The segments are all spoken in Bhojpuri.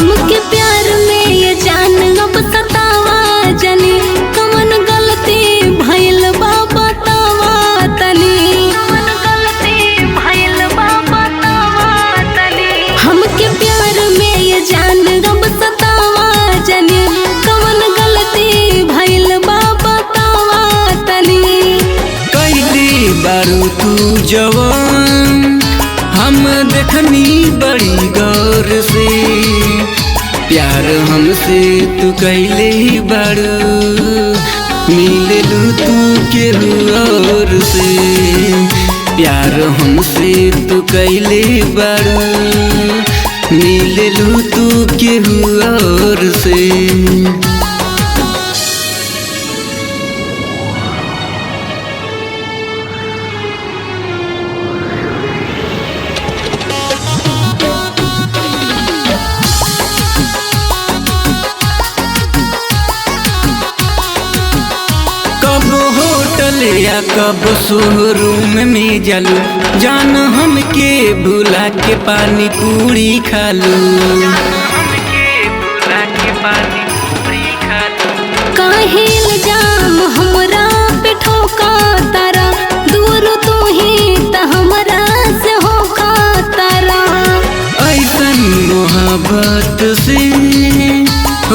हमके प्यार में ये जान अब सतावा जनी कवन गलती भइल बा बतावा तनी कवन गलती भइल बा बतावा तनी हमके प्यार में ये जान अब सतावा जनी कवन गलती भइल बा बतावा तनी कैली बारू तू जवान हम देखनी बड़ी गौर से प्यार हमसे तू कैले ही बारू मिललू तू केहू और से प्यार हमसे तू कैले बारू मिललू तू केहू और से। कब होटल या कब शोरूम में जालू जान हमके भुला के पानी पूरी खालू काहे इल्जाम हमरा पे ठोका तारा दूर तू ही त हमरा से होका तारा ऐसन मोहब्बत से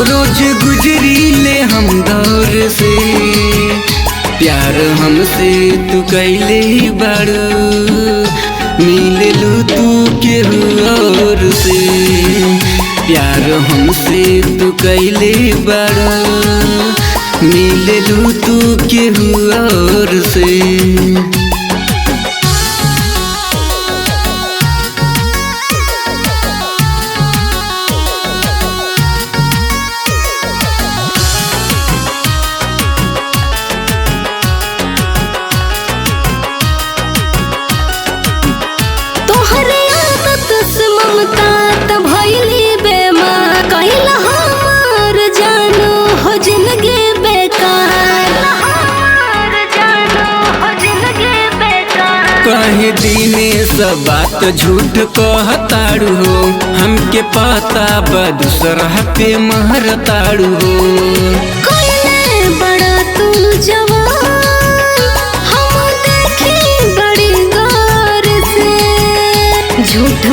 रोज गुजरी ले हम दौर से प्यार हमसे तू कैले ही बारू मिललू तू केहू और से प्यार हमसे तू कैले बारू मिललू तू केहू और से। तोहरे आदत से ममता त भइली बेमार कइला हमार जानो हो जिंदगी बेकार हमार जानो हो जिंदगी बेकार कहे दिने सब बात झूठ कहताड़ू हो हमके पता बा दूसरा पे महरताड़ू हो कोइले बड़ा तू जवान हम देखी बड़ी गौर से झूठ